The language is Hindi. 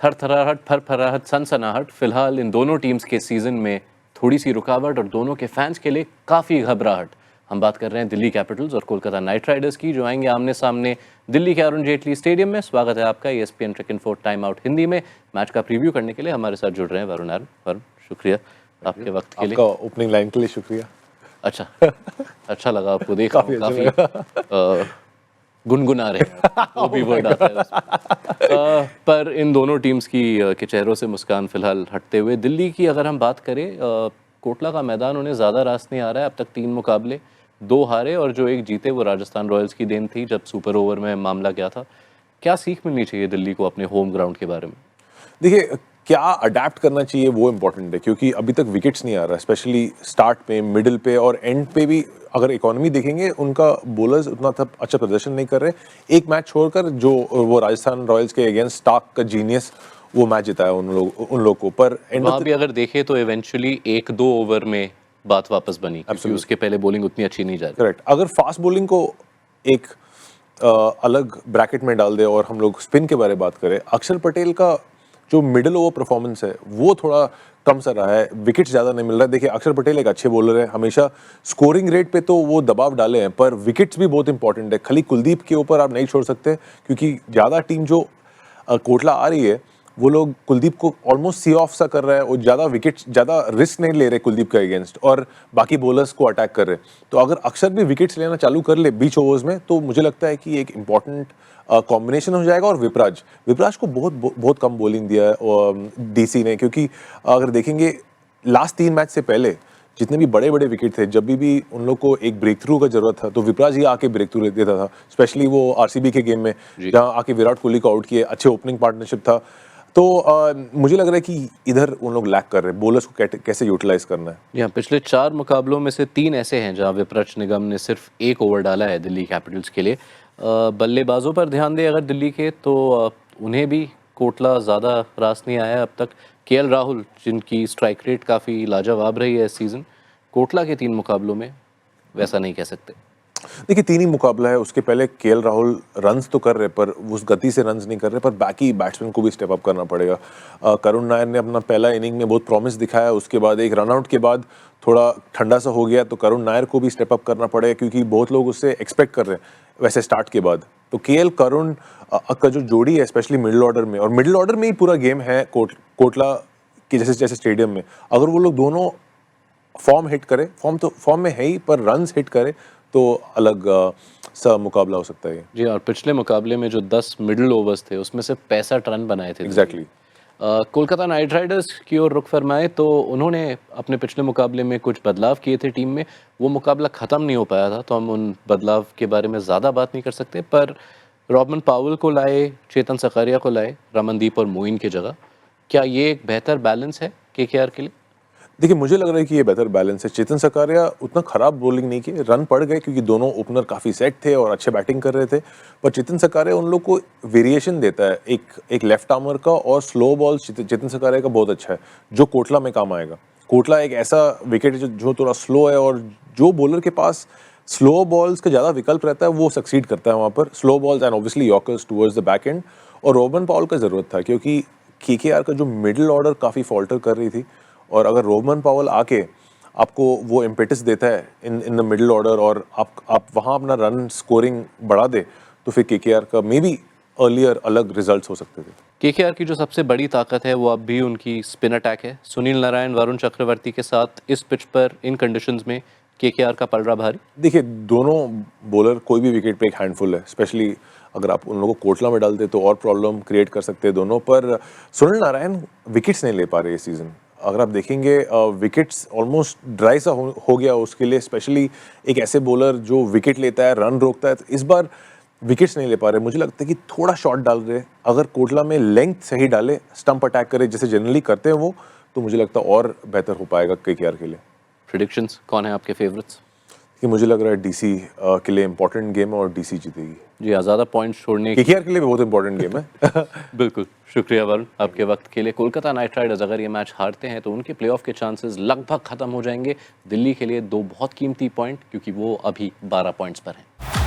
थरथराहट, फरफराहट, सनसनाहट, फिलहाल इन दोनों टीम्स के सीजन में थोड़ी सी रुकावट और दोनों के फैंस के लिए काफ़ी घबराहट। हम बात कर रहे हैं दिल्ली कैपिटल्स और कोलकाता नाइट राइडर्स की, जो आएंगे आमने सामने दिल्ली के अरुण जेटली स्टेडियम में। स्वागत है आपका ESPN cricket info time out Hindi में। मैच का प्रीव्यू करने के लिए हमारे साथ जुड़ रहे हैं वरुण, शुक्रिया आपके वक्त के लिए। आपका ओपनिंग लाइन के लिए शुक्रिया। अच्छा लगा आपको देख, काफ़ी गुनगुना रहे हैं, वो भी वर्ड आता है उसमें। पर इन दोनों टीम्स के चेहरों से मुस्कान फिलहाल हटते हुए, दिल्ली की अगर हम बात करें, कोटला का मैदान उन्हें ज़्यादा रास नहीं आ रहा है। अब तक 3 मुकाबले, 2 हारे और जो एक जीते वो राजस्थान रॉयल्स की देन थी जब सुपर ओवर में मामला गया था। क्या सीख मिलनी चाहिए दिल्ली को अपने होम ग्राउंड के बारे में? देखिए, क्या अडेप्ट करना चाहिए वो इम्पोर्टेंट है, क्योंकि अभी तक विकेट्स नहीं आ रहा, स्पेशली स्टार्ट पे, मिडिल पे और एंड पे भी। अगर इकोनॉमी देखेंगे, उनका बॉलर्स उतना अच्छा प्रदर्शन नहीं कर रहे। एक मैच छोड़कर जो वो राजस्थान रॉयल्स के अगेंस्ट स्टार्क का जीनियस, वो मैच जिताया उन लोग को। पर वहाँ भी अगर देखें तो इवेंचुअली 1-2 ओवर में बात वापस बनी, क्योंकि उसके पहले बॉलिंग उतनी अच्छी नहीं जा रही। करेक्ट। अगर फास्ट बॉलिंग को एक अलग ब्रैकेट में डाल दे और हम लोग स्पिन के बारे में बात करें, अक्षर पटेल का जो मिडिल ओवर परफॉर्मेंस है वो थोड़ा कम सा रहा है। विकेट्स ज़्यादा नहीं मिल रहा है। देखिए, अक्षर पटेल एक अच्छे बॉलर है, हमेशा स्कोरिंग रेट पे तो वो दबाव डाले हैं, पर विकेट्स भी बहुत इंपॉर्टेंट है। खाली कुलदीप के ऊपर आप नहीं छोड़ सकते, क्योंकि ज़्यादा टीम जो कोटला आ रही है वो लोग कुलदीप को ऑलमोस्ट सी ऑफ सा कर रहा है और ज़्यादा रिस्क नहीं ले रहे कुलदीप के अगेंस्ट, और बाकी बॉलर्स को अटैक कर रहे। तो अगर अक्षर भी विकेट्स लेना चालू कर ले बीच ओवर्स में, तो मुझे लगता है कि एक इंपॉर्टेंट कॉम्बिनेशन हो जाएगा। और विपराज को बहुत कम बॉलिंग दिया है डीसी ने, क्योंकि अगर देखेंगे लास्ट 3 मैच से पहले जितने भी बड़े बड़े विकेट थे, जब भी उन लोग को एक ब्रेक थ्रू का जरूरत था तो विपराज ही आके ब्रेक थ्रू देता था। स्पेशली वो आरसीबी के गेम में जहां आके विराट कोहली को आउट किए, अच्छे ओपनिंग पार्टनरशिप था। तो मुझे लग रहा है कि इधर उन लोग लैक कर रहे हैं, बॉलर्स को कैसे यूटिलाइज करना है। यहाँ पिछले 4 मुकाबलों में से 3 ऐसे हैं जहां विपराज निगम ने सिर्फ 1 ओवर डाला है दिल्ली कैपिटल्स के लिए। बल्लेबाजों पर ध्यान दें अगर दिल्ली के, तो उन्हें भी कोटला ज़्यादा रास नहीं आया अब तक। केएल राहुल, जिनकी स्ट्राइक रेट काफ़ी लाजवाब रही है इस सीज़न, कोटला के 3 मुकाबलों में वैसा नहीं कह सकते। देखिए, 3 ही मुकाबला है, उसके पहले केएल राहुल रन्स तो कर रहे, पर उस गति से रन्स नहीं कर रहे। पर बाकी बैट्समैन को भी स्टेप अप करना पड़ेगा। करुण नायर ने अपना पहला इनिंग में बहुत प्रॉमिस दिखाया, उसके बाद एक रनआउट के बाद थोड़ा ठंडा सा हो गया, तो करुण नायर को भी स्टेप अप करना पड़ेगा, क्योंकि बहुत लोग उससे एक्सपेक्ट कर रहे हैं वैसे स्टार्ट के बाद। तो केएल करुण का जो जोड़ी है, स्पेशली मिडिल ऑर्डर में, और मिडिल ऑर्डर में ही पूरा गेम है कोटला के जैसे स्टेडियम में। अगर वो लोग दोनों फॉर्म हिट करे, फॉर्म में है ही, पर रन्स हिट करे, तो अलग सा मुकाबला हो सकता है जी। और पिछले मुकाबले में जो 10 मिडिल ओवर्स थे उसमें से 65 रन बनाए थे। एग्जैक्टली। कोलकाता नाइट राइडर्स की ओर रुख फरमाए तो उन्होंने अपने पिछले मुकाबले में कुछ बदलाव किए थे टीम में। वो मुकाबला ख़त्म नहीं हो पाया था, तो हम उन बदलाव के बारे में ज़्यादा बात नहीं कर सकते। पर रॉबमन पावल को लाए, चेतन सकारिया को लाए रमनदीप और मोइन की जगह। क्या ये एक बेहतर बैलेंस है केकेआर के लिए? देखिए, मुझे लग रहा है कि ये बेहतर बैलेंस है। चेतन सकारिया उतना खराब बॉलिंग नहीं की, रन पड़ गए क्योंकि दोनों ओपनर काफ़ी सेट थे और अच्छे बैटिंग कर रहे थे। पर चेतन सकारिया उन लोग को वेरिएशन देता है, एक लेफ्ट आर्मर का, और स्लो बॉल चेतन सकारिया का बहुत अच्छा है, जो कोटला में काम आएगा। कोटला एक ऐसा विकेट है जो थोड़ा स्लो है, और जो बॉलर के पास स्लो बॉल्स का ज़्यादा विकल्प रहता है वो सक्सीड करता है वहाँ पर। Slow balls and obviously yorkers towards the back and. और रॉबमन पावल का ज़रूरत था, क्योंकि केकेआर का जो मिडिल ऑर्डर काफ़ी फॉल्टर कर रही थी, और अगर रॉबमन पावल आके आपको वो इम्पेटस देता है इन द मिडिल ऑर्डर, और आप वहाँ अपना रन स्कोरिंग बढ़ा दे, तो फिर केकेआर का मे बी अर्लियर अलग रिजल्ट्स हो सकते थे। केकेआर की जो सबसे बड़ी ताकत है वो अब भी उनकी स्पिन अटैक है। सुनील नारायण, वरुण चक्रवर्ती के साथ इस पिच पर, इन कंडीशंस में केकेआर का पलड़ा भारी। देखिए, दोनों बॉलर कोई भी विकेट पे एक हैंडफुल है, स्पेशली अगर आप उन लोगों को कोटला में डालते तो और प्रॉब्लम क्रिएट कर सकते हैं दोनों। पर सुनील नारायण विकेट्स नहीं ले पा रहे इस सीजन। अगर आप देखेंगे, विकेट्स ऑलमोस्ट ड्राई सा हो गया उसके लिए, स्पेशली एक ऐसे बॉलर जो विकेट लेता है, रन रोकता है। तो इस बार विकेट्स नहीं ले पा रहे। मुझे लगता है कि थोड़ा शॉट डाल रहे, अगर कोटला में लेंथ सही डाले, स्टंप अटैक करे जैसे जनरली करते हैं वो, तो मुझे लगता है और बेहतर हो पाएगा केकेआर के लिए। प्रेडिक्शंस कौन है आपके फेवरेट्स? कि मुझे लग रहा है डीसी के लिए इंपॉर्टेंट गेम है और डीसी जीतेगी। जी हाँ, ज़्यादा पॉइंट्स छोड़ने केकेआर के लिए भी बहुत इंपॉर्टेंट गेम है। बिल्कुल, शुक्रिया वरुण आपके वक्त के लिए। कोलकाता नाइट राइडर्स अगर ये मैच हारते हैं तो उनके प्लेऑफ के चांसेस लगभग खत्म हो जाएंगे। दिल्ली के लिए 2 बहुत कीमती पॉइंट, क्योंकि वो अभी 12 पॉइंट्स पर हैं।